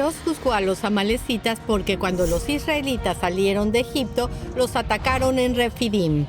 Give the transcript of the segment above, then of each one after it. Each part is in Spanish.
Dios juzgó a los amalecitas porque cuando los israelitas salieron de Egipto, los atacaron en Refidim.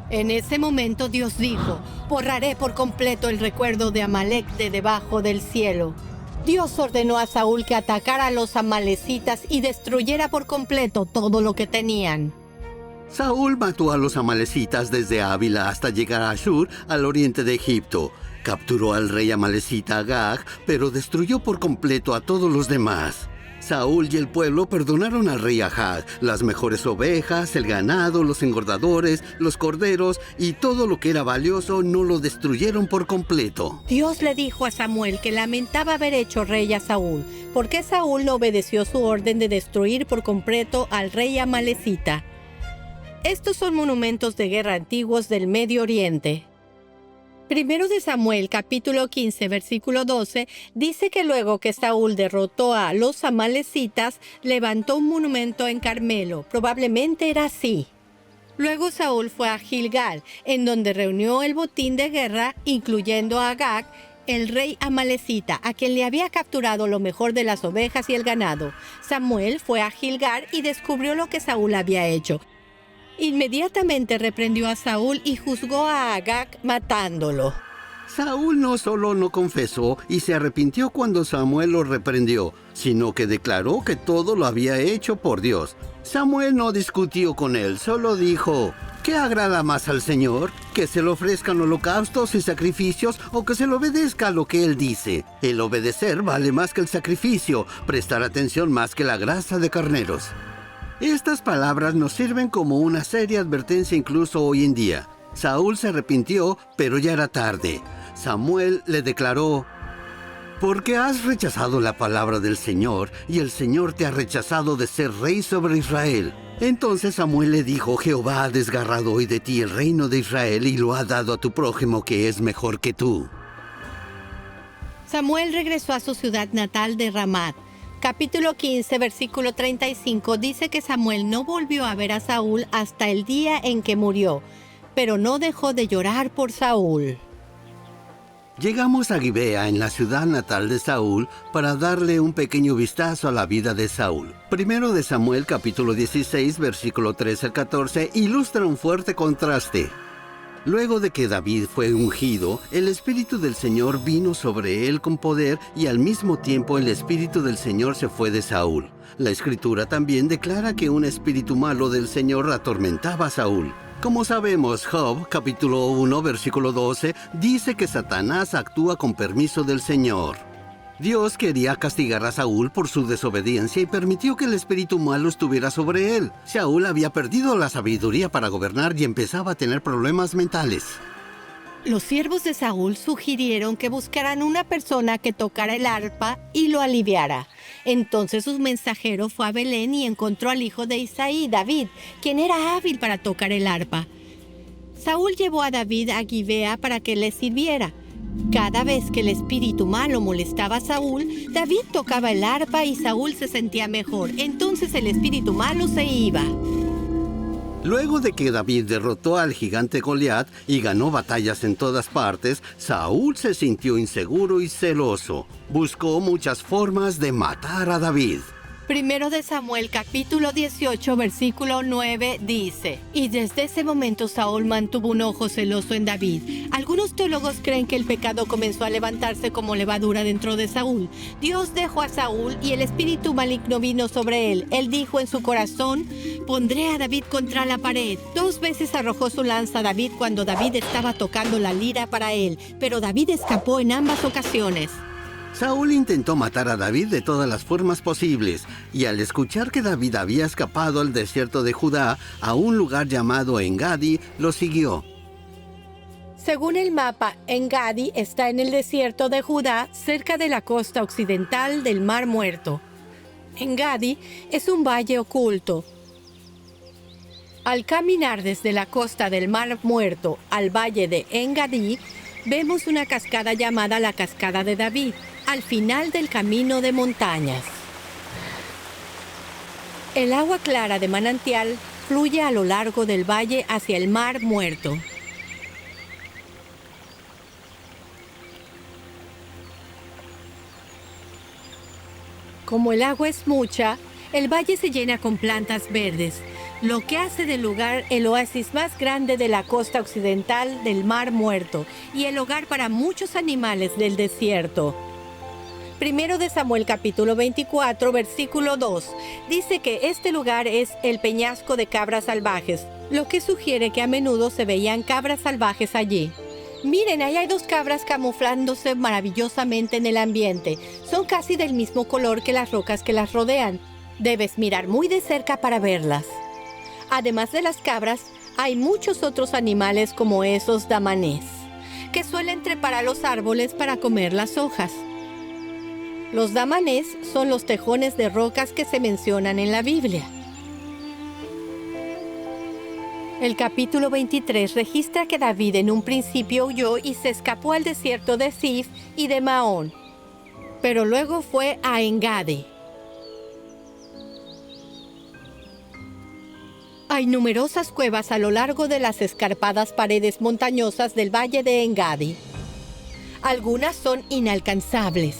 En ese momento Dios dijo: borraré por completo el recuerdo de Amalec de debajo del cielo. Dios ordenó a Saúl que atacara a los amalecitas y destruyera por completo todo lo que tenían. Saúl mató a los amalecitas desde Ávila hasta llegar a Ashur, al oriente de Egipto. Capturó al rey amalecita Agag, pero destruyó por completo a todos los demás. Saúl y el pueblo perdonaron al rey Agag las mejores ovejas, el ganado, los engordadores, los corderos y todo lo que era valioso no lo destruyeron por completo. Dios le dijo a Samuel que lamentaba haber hecho rey a Saúl, porque Saúl no obedeció su orden de destruir por completo al rey amalecita. Estos son monumentos de guerra antiguos del Medio Oriente. Primero de Samuel, capítulo 15, versículo 12, dice que luego que Saúl derrotó a los amalecitas, levantó un monumento en Carmelo. Probablemente era así. Luego Saúl fue a Gilgal, en donde reunió el botín de guerra, incluyendo a Agag, el rey amalecita, a quien le había capturado lo mejor de las ovejas y el ganado. Samuel fue a Gilgal y descubrió lo que Saúl había hecho. Inmediatamente reprendió a Saúl y juzgó a Agag matándolo. Saúl no solo no confesó y se arrepintió cuando Samuel lo reprendió, sino que declaró que todo lo había hecho por Dios. Samuel no discutió con él, solo dijo: ¿qué agrada más al Señor? ¿Que se le ofrezcan holocaustos y sacrificios o que se le obedezca a lo que Él dice? El obedecer vale más que el sacrificio, prestar atención más que la grasa de carneros. Estas palabras nos sirven como una seria advertencia incluso hoy en día. Saúl se arrepintió, pero ya era tarde. Samuel le declaró: porque has rechazado la palabra del Señor, y el Señor te ha rechazado de ser rey sobre Israel. Entonces Samuel le dijo: Jehová ha desgarrado hoy de ti el reino de Israel y lo ha dado a tu prójimo que es mejor que tú. Samuel regresó a su ciudad natal de Ramat. Capítulo 15, versículo 35 dice que Samuel no volvió a ver a Saúl hasta el día en que murió, pero no dejó de llorar por Saúl. Llegamos a Gibea, en la ciudad natal de Saúl, para darle un pequeño vistazo a la vida de Saúl. Primero de Samuel, capítulo 16, versículo 13 al 14, ilustra un fuerte contraste. Luego de que David fue ungido, el Espíritu del Señor vino sobre él con poder y al mismo tiempo el Espíritu del Señor se fue de Saúl. La Escritura también declara que un espíritu malo del Señor atormentaba a Saúl. Como sabemos, Job, capítulo 1, versículo 12, dice que Satanás actúa con permiso del Señor. Dios quería castigar a Saúl por su desobediencia y permitió que el espíritu malo estuviera sobre él. Saúl había perdido la sabiduría para gobernar y empezaba a tener problemas mentales. Los siervos de Saúl sugirieron que buscaran una persona que tocara el arpa y lo aliviara. Entonces su mensajero fue a Belén y encontró al hijo de Isaí, David, quien era hábil para tocar el arpa. Saúl llevó a David a Gibea para que le sirviera. Cada vez que el espíritu malo molestaba a Saúl, David tocaba el arpa y Saúl se sentía mejor. Entonces el espíritu malo se iba. Luego de que David derrotó al gigante Goliat y ganó batallas en todas partes, Saúl se sintió inseguro y celoso. Buscó muchas formas de matar a David. Primero de Samuel, capítulo 18, versículo 9, dice: y desde ese momento Saúl mantuvo un ojo celoso en David. Algunos teólogos creen que el pecado comenzó a levantarse como levadura dentro de Saúl. Dios dejó a Saúl y el espíritu maligno vino sobre él. Él dijo en su corazón: pondré a David contra la pared. 2 veces arrojó su lanza a David cuando David estaba tocando la lira para él, pero David escapó en ambas ocasiones. Saúl intentó matar a David de todas las formas posibles, y al escuchar que David había escapado al desierto de Judá, a un lugar llamado Engadi, lo siguió. Según el mapa, Engadi está en el desierto de Judá, cerca de la costa occidental del Mar Muerto. Engadi es un valle oculto. Al caminar desde la costa del Mar Muerto al valle de Engadi, vemos una cascada llamada la Cascada de David, al final del camino de montañas. El agua clara de manantial fluye a lo largo del valle hacia el Mar Muerto. Como el agua es mucha, el valle se llena con plantas verdes, lo que hace del lugar el oasis más grande de la costa occidental del Mar Muerto y el hogar para muchos animales del desierto. Primero de Samuel capítulo 24, versículo 2, dice que este lugar es el peñasco de cabras salvajes, lo que sugiere que a menudo se veían cabras salvajes allí. Miren, ahí hay dos cabras camuflándose maravillosamente en el ambiente. Son casi del mismo color que las rocas que las rodean. Debes mirar muy de cerca para verlas. Además de las cabras, hay muchos otros animales como esos damanés, que suelen trepar a los árboles para comer las hojas. Los damanés son los tejones de rocas que se mencionan en la Biblia. El capítulo 23 registra que David en un principio huyó y se escapó al desierto de Zif y de Maón, pero luego fue a Engadi. Hay numerosas cuevas a lo largo de las escarpadas paredes montañosas del valle de Engadi. Algunas son inalcanzables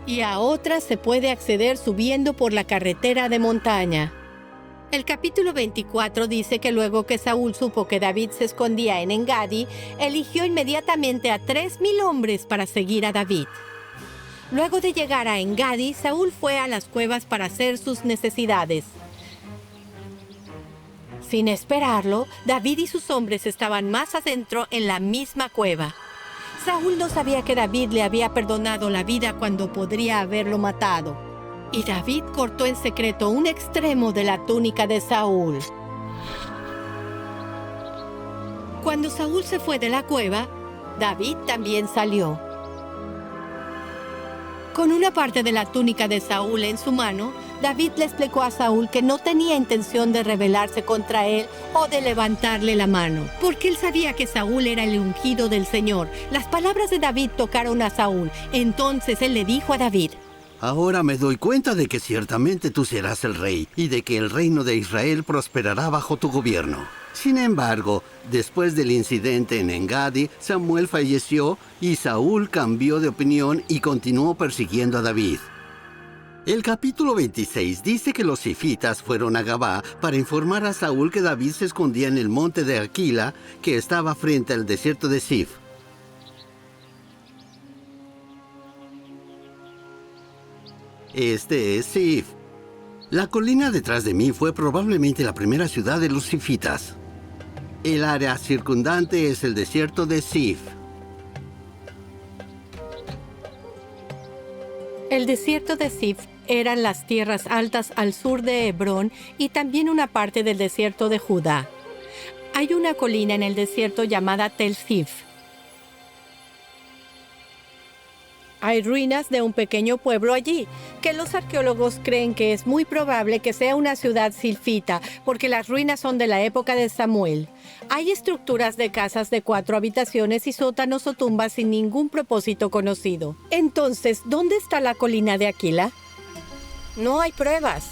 y a otras se puede acceder subiendo por la carretera de montaña. El capítulo 24 dice que luego que Saúl supo que David se escondía en Engadi, eligió inmediatamente a 3,000 hombres para seguir a David. Luego de llegar a Engadi, Saúl fue a las cuevas para hacer sus necesidades. Sin esperarlo, David y sus hombres estaban más adentro en la misma cueva. Saúl no sabía que David le había perdonado la vida cuando podría haberlo matado. Y David cortó en secreto un extremo de la túnica de Saúl. Cuando Saúl se fue de la cueva, David también salió. Con una parte de la túnica de Saúl en su mano, David le explicó a Saúl que no tenía intención de rebelarse contra él o de levantarle la mano, porque él sabía que Saúl era el ungido del Señor. Las palabras de David tocaron a Saúl. Entonces él le dijo a David: Ahora me doy cuenta de que ciertamente tú serás el rey y de que el reino de Israel prosperará bajo tu gobierno. Sin embargo, después del incidente en Engadi, Samuel falleció y Saúl cambió de opinión y continuó persiguiendo a David. El capítulo 26 dice que los zifitas fueron a Gabá para informar a Saúl que David se escondía en el monte de Aquila, que estaba frente al desierto de Zif. Este es Zif. La colina detrás de mí fue probablemente la primera ciudad de los zifitas. El área circundante es el desierto de Zif. El desierto de Zif eran las tierras altas al sur de Hebrón y también una parte del desierto de Judá. Hay una colina en el desierto llamada Tel Zif. Hay ruinas de un pequeño pueblo allí, que los arqueólogos creen que es muy probable que sea una ciudad zifita, porque las ruinas son de la época de Samuel. Hay estructuras de casas de 4 habitaciones y sótanos o tumbas sin ningún propósito conocido. Entonces, ¿dónde está la colina de Aquila? No hay pruebas.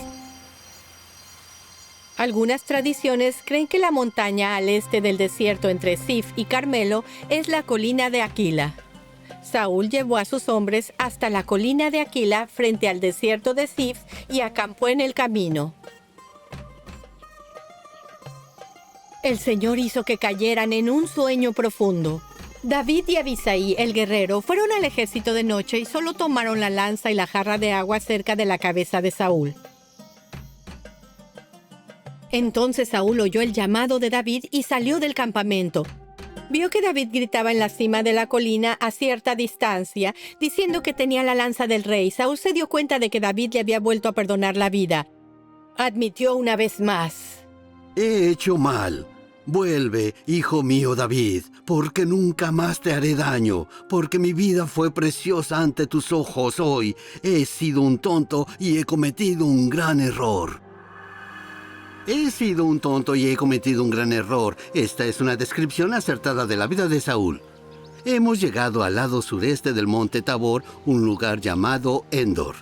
Algunas tradiciones creen que la montaña al este del desierto entre Zif y Carmelo es la colina de Aquila. Saúl llevó a sus hombres hasta la colina de Aquila frente al desierto de Zif y acampó en el camino. El Señor hizo que cayeran en un sueño profundo. David y Abisai, el guerrero, fueron al ejército de noche y solo tomaron la lanza y la jarra de agua cerca de la cabeza de Saúl. Entonces Saúl oyó el llamado de David y salió del campamento. Vio que David gritaba en la cima de la colina a cierta distancia, diciendo que tenía la lanza del rey. Saúl se dio cuenta de que David le había vuelto a perdonar la vida. Admitió una vez más: He hecho mal. Vuelve, hijo mío David, porque nunca más te haré daño, porque mi vida fue preciosa ante tus ojos hoy. He sido un tonto y he cometido un gran error. He sido un tonto y he cometido un gran error. Esta es una descripción acertada de la vida de Saúl. Hemos llegado al lado sureste del monte Tabor, un lugar llamado Endor.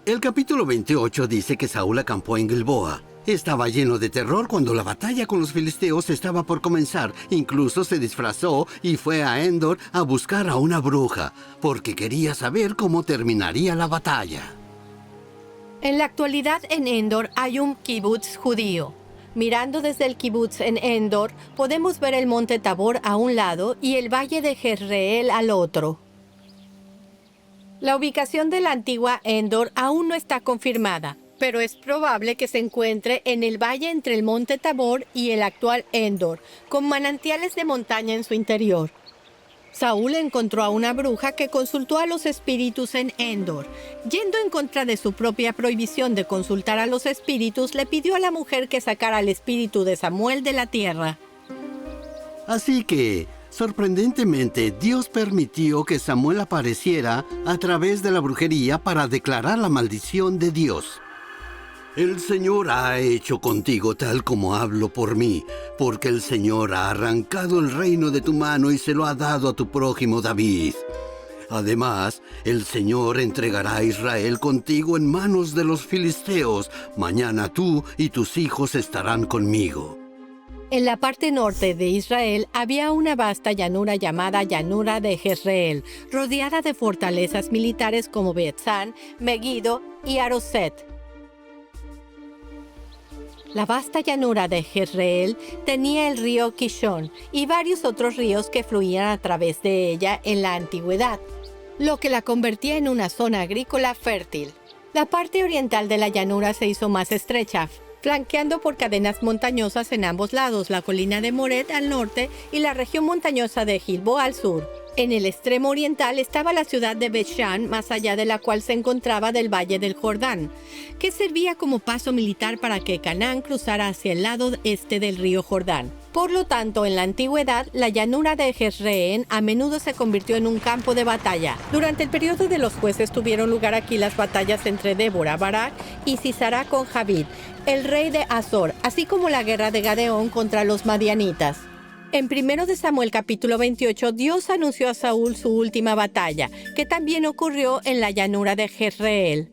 El capítulo 28 dice que Saúl acampó en Gilboa. Estaba lleno de terror cuando la batalla con los filisteos estaba por comenzar. Incluso se disfrazó y fue a Endor a buscar a una bruja, porque quería saber cómo terminaría la batalla. En la actualidad en Endor hay un kibutz judío. Mirando desde el kibutz en Endor, podemos ver el monte Tabor a un lado y el valle de Jezreel al otro. La ubicación de la antigua Endor aún no está confirmada, pero es probable que se encuentre en el valle entre el monte Tabor y el actual Endor, con manantiales de montaña en su interior. Saúl encontró a una bruja que consultó a los espíritus en Endor. Yendo en contra de su propia prohibición de consultar a los espíritus, le pidió a la mujer que sacara al espíritu de Samuel de la tierra. Así que, sorprendentemente, Dios permitió que Samuel apareciera a través de la brujería para declarar la maldición de Dios. El Señor ha hecho contigo tal como hablo por mí, porque el Señor ha arrancado el reino de tu mano y se lo ha dado a tu prójimo David. Además, el Señor entregará a Israel contigo en manos de los filisteos. Mañana tú y tus hijos estarán conmigo. En la parte norte de Israel había una vasta llanura llamada Llanura de Jezreel, rodeada de fortalezas militares como Bet-San, Megiddo y Aroset. La vasta llanura de Jezreel tenía el río Kishón y varios otros ríos que fluían a través de ella en la antigüedad, lo que la convertía en una zona agrícola fértil. La parte oriental de la llanura se hizo más estrecha, flanqueando por cadenas montañosas en ambos lados, la colina de Moret al norte y la región montañosa de Gilboa al sur. En el extremo oriental estaba la ciudad de Bet-Shan, más allá de la cual se encontraba del Valle del Jordán, que servía como paso militar para que Canaán cruzara hacia el lado este del río Jordán. Por lo tanto, en la antigüedad, la llanura de Jezreel a menudo se convirtió en un campo de batalla. Durante el periodo de los jueces tuvieron lugar aquí las batallas entre Débora, Barak y Sisara con Javid, el rey de Azor, así como la guerra de Gadeón contra los madianitas. En 1 de Samuel capítulo 28, Dios anunció a Saúl su última batalla, que también ocurrió en la llanura de Jezreel.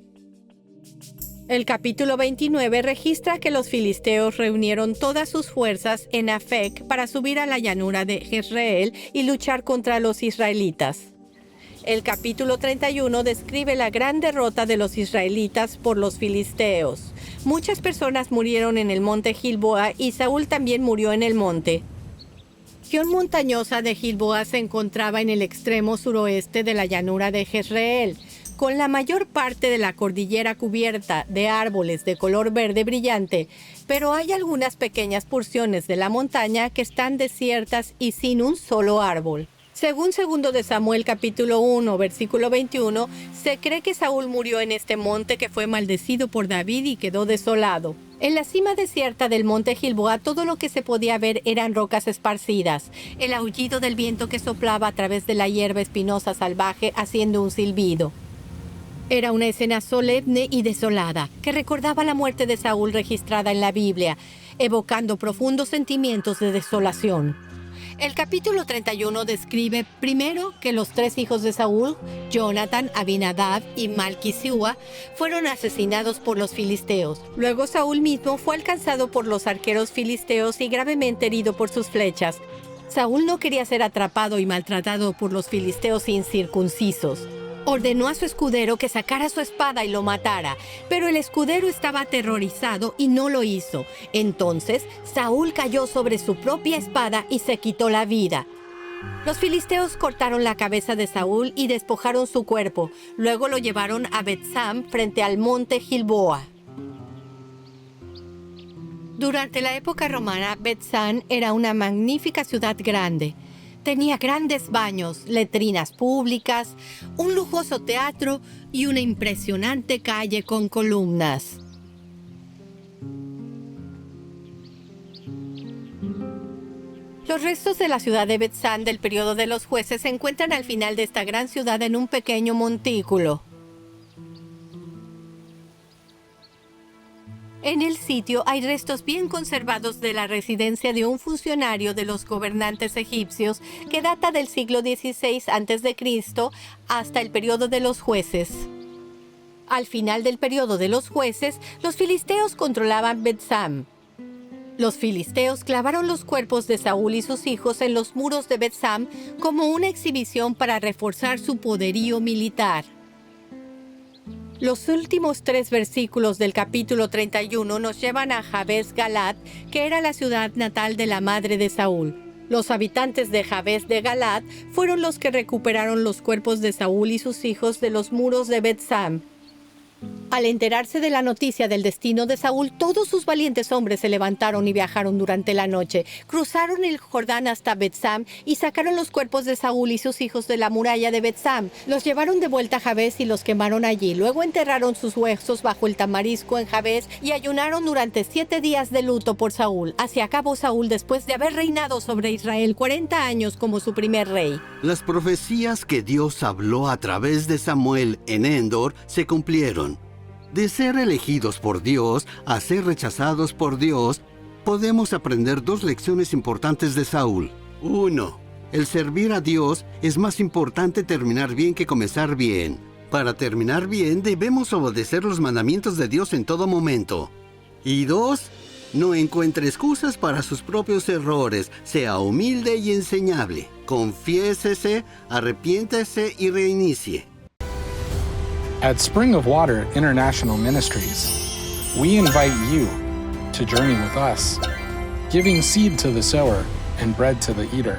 El capítulo 29 registra que los filisteos reunieron todas sus fuerzas en Afec para subir a la llanura de Jezreel y luchar contra los israelitas. El capítulo 31 describe la gran derrota de los israelitas por los filisteos. Muchas personas murieron en el monte Gilboa y Saúl también murió en el monte. La región montañosa de Gilboa se encontraba en el extremo suroeste de la llanura de Jezreel, con la mayor parte de la cordillera cubierta de árboles de color verde brillante, pero hay algunas pequeñas porciones de la montaña que están desiertas y sin un solo árbol. Según 2 de Samuel capítulo 1, versículo 21, se cree que Saúl murió en este monte que fue maldecido por David y quedó desolado. En la cima desierta del monte Gilboa todo lo que se podía ver eran rocas esparcidas, el aullido del viento que soplaba a través de la hierba espinosa salvaje haciendo un silbido. Era una escena solemne y desolada, que recordaba la muerte de Saúl registrada en la Biblia, evocando profundos sentimientos de desolación. El capítulo 31 describe primero que los 3 hijos de Saúl, Jonathan, Abinadab y Malquisúa, fueron asesinados por los filisteos. Luego Saúl mismo fue alcanzado por los arqueros filisteos y gravemente herido por sus flechas. Saúl no quería ser atrapado y maltratado por los filisteos incircuncisos. Ordenó a su escudero que sacara su espada y lo matara, pero el escudero estaba aterrorizado y no lo hizo. Entonces Saúl cayó sobre su propia espada y se quitó la vida. Los filisteos cortaron la cabeza de Saúl y despojaron su cuerpo. Luego lo llevaron a Bet-Sam frente al monte Gilboa. Durante la época romana, Bet-San era una magnífica ciudad grande. Tenía grandes baños, letrinas públicas, un lujoso teatro y una impresionante calle con columnas. Los restos de la ciudad de Bet-San del periodo de los jueces se encuentran al final de esta gran ciudad en un pequeño montículo. En el sitio hay restos bien conservados de la residencia de un funcionario de los gobernantes egipcios que data del siglo XVI a.C. hasta el periodo de los jueces. Al final del periodo de los jueces, los filisteos controlaban Bet-Sam. Los filisteos clavaron los cuerpos de Saúl y sus hijos en los muros de Bet-Sam como una exhibición para reforzar su poderío militar. Los últimos 3 versículos del capítulo 31 nos llevan a Jabes Galad, que era la ciudad natal de la madre de Saúl. Los habitantes de Jabes de Galad fueron los que recuperaron los cuerpos de Saúl y sus hijos de los muros de Bet-Sam. Al enterarse de la noticia del destino de Saúl, todos sus valientes hombres se levantaron y viajaron durante la noche. Cruzaron el Jordán hasta Bet-Sam y sacaron los cuerpos de Saúl y sus hijos de la muralla de Bet-Sam. Los llevaron de vuelta a Jabes y los quemaron allí. Luego enterraron sus huesos bajo el tamarisco en Jabes y ayunaron durante 7 días de luto por Saúl. Así acabó Saúl después de haber reinado sobre Israel 40 años como su primer rey. Las profecías que Dios habló a través de Samuel en Endor se cumplieron. De ser elegidos por Dios a ser rechazados por Dios, podemos aprender 2 lecciones importantes de Saúl. 1. El servir a Dios es más importante terminar bien que comenzar bien. Para terminar bien, debemos obedecer los mandamientos de Dios en todo momento. Y 2. No encuentre excusas para sus propios errores. Sea humilde y enseñable. Confiésese, arrepiéntese y reinicie. At Spring of Water International Ministries, we invite you to journey with us, giving seed to the sower and bread to the eater.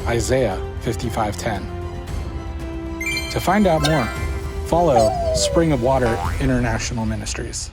Isaiah 55:10. To find out more, follow Spring of Water International Ministries.